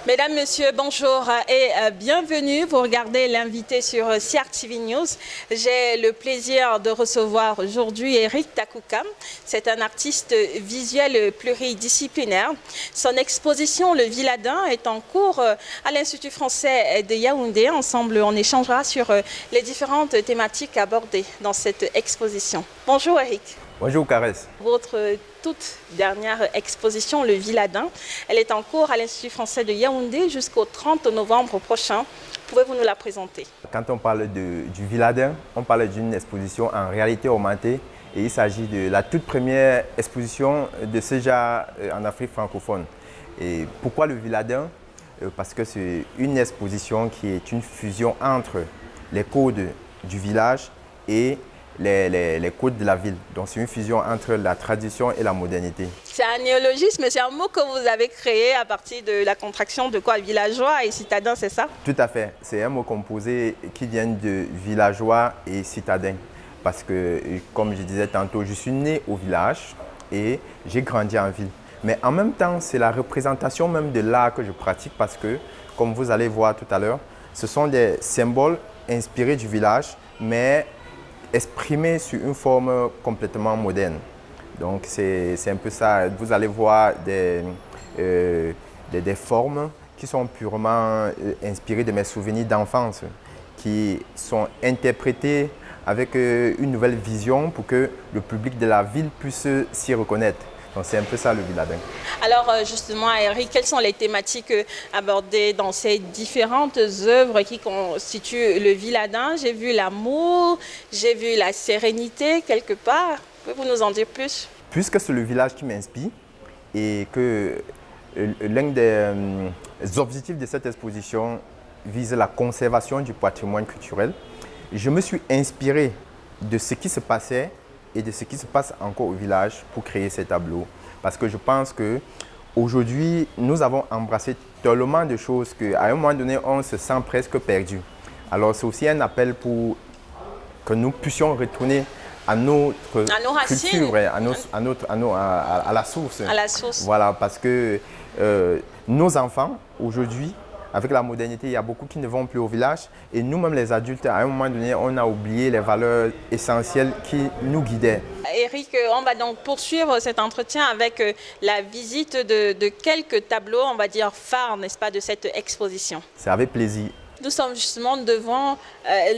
Mesdames, Messieurs, bonjour et bienvenue. Vous regardez l'invité sur CRTV News. J'ai le plaisir de recevoir aujourd'hui Eric Takouka. C'est un artiste visuel pluridisciplinaire. Son exposition Le Villadin est en cours à l'Institut français de Yaoundé. Ensemble, on échangera sur les différentes thématiques abordées dans cette exposition. Bonjour Eric. Bonjour Caresse. Votre toute dernière exposition, Le Villadin, elle est en cours à l'Institut français de Yaoundé jusqu'au 30 novembre prochain. Pouvez-vous nous la présenter? Quand on parle du Villadin, on parle d'une exposition en réalité augmentée et il s'agit de la toute première exposition de ce genre en Afrique francophone. Et pourquoi Le Villadin? Parce que c'est une exposition qui est une fusion entre les codes du village et les codes de la ville. Donc c'est une fusion entre la tradition et la modernité. C'est un néologisme, c'est un mot que vous avez créé à partir de la contraction de quoi? Villageois et citadin, c'est ça? Tout à fait. C'est un mot composé qui vient de villageois et citadin. Parce que, comme je disais tantôt, je suis né au village et j'ai grandi en ville. Mais en même temps, c'est la représentation même de l'art que je pratique parce que, comme vous allez voir tout à l'heure, ce sont des symboles inspirés du village, mais exprimé sur une forme complètement moderne. Donc c'est un peu ça. Vous allez voir des formes qui sont purement inspirées de mes souvenirs d'enfance, qui sont interprétées avec une nouvelle vision pour que le public de la ville puisse s'y reconnaître. Donc c'est un peu ça Le Villadin. Alors justement, Eric, quelles sont les thématiques abordées dans ces différentes œuvres qui constituent Le Villadin? J'ai vu l'amour, j'ai vu la sérénité quelque part. Pouvez-vous nous en dire plus? Puisque c'est le village qui m'inspire et que l'un des objectifs de cette exposition vise la conservation du patrimoine culturel, je me suis inspiré de ce qui se passait et de ce qui se passe encore au village pour créer ces tableaux. Parce que je pense qu'aujourd'hui, nous avons embrassé tellement de choses qu'à un moment donné, on se sent presque perdu. Alors c'est aussi un appel pour que nous puissions retourner à notre culture, à la source. À la source. Voilà, parce que nos enfants, aujourd'hui, avec la modernité, il y a beaucoup qui ne vont plus au village. Et nous-mêmes, les adultes, à un moment donné, on a oublié les valeurs essentielles qui nous guidaient. Eric, on va donc poursuivre cet entretien avec la visite de quelques tableaux, on va dire phares, n'est-ce pas, de cette exposition. C'est avec plaisir. Nous sommes justement devant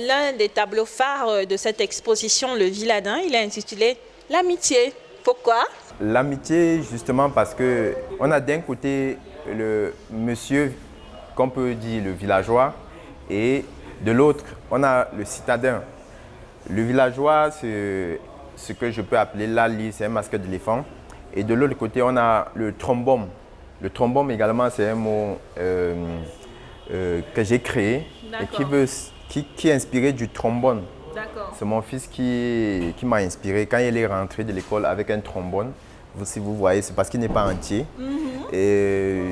l'un des tableaux phares de cette exposition, Le Villadin. Il est intitulé « L'amitié ». Pourquoi? L'amitié, justement, parce qu'on a d'un côté le monsieur qu'on peut dire le villageois, et de l'autre, on a le citadin. Le villageois, c'est ce que je peux appeler l'ali, c'est un masque d'éléphant. Et de l'autre côté, on a le trombone. Le trombone également, c'est un mot que j'ai créé et qui est inspiré du trombone. C'est mon fils qui m'a inspiré quand il est rentré de l'école avec un trombone. Si vous voyez, c'est parce qu'il n'est pas entier. Et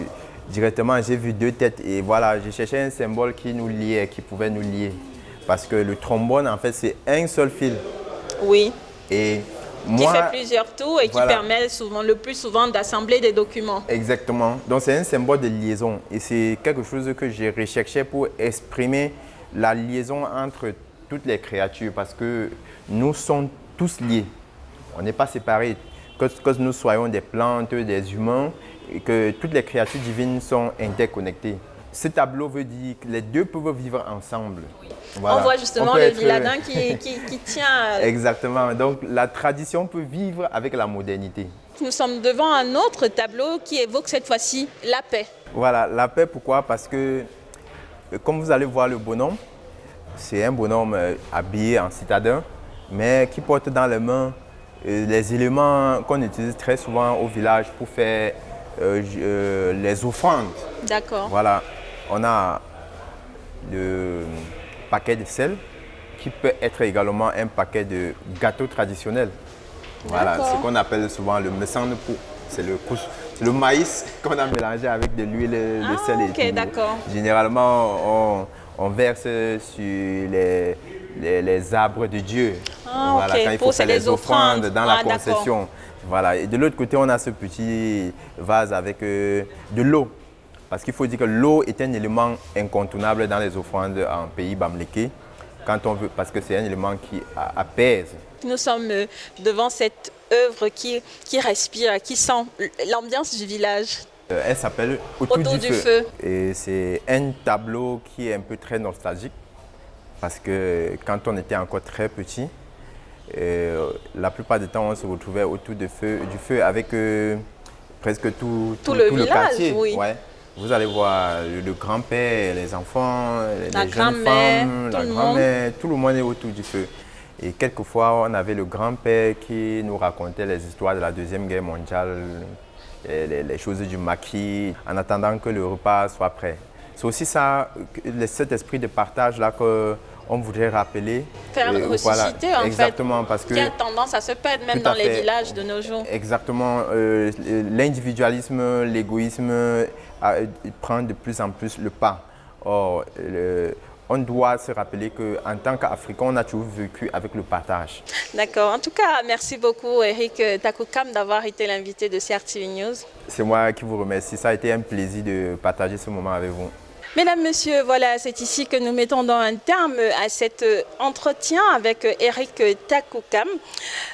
directement, j'ai vu deux têtes et voilà, j'ai cherché un symbole qui nous liait, qui pouvait nous lier. Parce que le trombone, en fait, c'est un seul fil. Oui. Et qui fait plusieurs tours et qui permet le plus souvent d'assembler des documents. Exactement. Donc, c'est un symbole de liaison. Et c'est quelque chose que j'ai recherché pour exprimer la liaison entre toutes les créatures. Parce que nous sommes tous liés. On n'est pas séparés. Que nous soyons des plantes, des humains, et que toutes les créatures divines sont interconnectées. Ce tableau veut dire que les deux peuvent vivre ensemble. Oui. Voilà. On voit justement le Villadin qui tient. Exactement. Donc la tradition peut vivre avec la modernité. Nous sommes devant un autre tableau qui évoque cette fois-ci la paix. Voilà, la paix, pourquoi? Parce que, comme vous allez voir le bonhomme, c'est un bonhomme habillé en citadin, mais qui porte dans les mains les éléments qu'on utilise très souvent au village pour faire les offrandes. D'accord. Voilà, on a le paquet de sel qui peut être également un paquet de gâteaux traditionnels. Voilà, ce qu'on appelle souvent le mesandepo. C'est le maïs qu'on a mélangé avec de l'huile, le sel et tout. D'accord. Généralement, on verse sur les arbres de Dieu. Voilà, quand il faut faire les offrandes dans la concession. Voilà. Et de l'autre côté, on a ce petit vase avec de l'eau. Parce qu'il faut dire que l'eau est un élément incontournable dans les offrandes en pays bamléké, quand on veut, parce que c'est un élément qui apaise. Nous sommes devant cette œuvre qui respire, qui sent l'ambiance du village. Elle s'appelle Autour du feu. Et c'est un tableau qui est un peu très nostalgique, parce que quand on était encore très petit, la plupart du temps on se retrouvait autour du feu avec presque tout le village, quartier. Oui. Ouais. Vous allez voir le grand-père, les enfants, les jeunes femmes, la grand-mère, tout le monde est autour du feu. Et quelquefois, on avait le grand-père qui nous racontait les histoires de la Deuxième Guerre mondiale, les choses du maquis, en attendant que le repas soit prêt. C'est aussi ça, cet esprit de partage-là qu'on voudrait rappeler. Faire ressusciter, voilà, en exactement, fait, parce que, qui a tendance à se perdre même dans les villages de nos jours. Exactement. L'individualisme, l'égoïsme prend de plus en plus le pas. Or, on doit se rappeler qu'en tant qu'Africains, on a toujours vécu avec le partage. D'accord. En tout cas, merci beaucoup, Eric Takukam, d'avoir été l'invité de CRTV News. C'est moi qui vous remercie. Ça a été un plaisir de partager ce moment avec vous. Mesdames, Messieurs, voilà, c'est ici que nous mettons un terme à cet entretien avec Eric Takukam.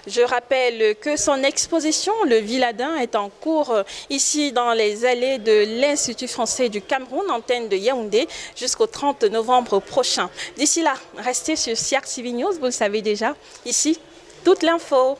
Je rappelle que son exposition, Le Villadin, est en cours ici dans les allées de l'Institut français du Cameroun, antenne de Yaoundé, jusqu'au 30 novembre prochain. D'ici là, restez sur CRTV News, vous le savez déjà. Ici, toute l'info.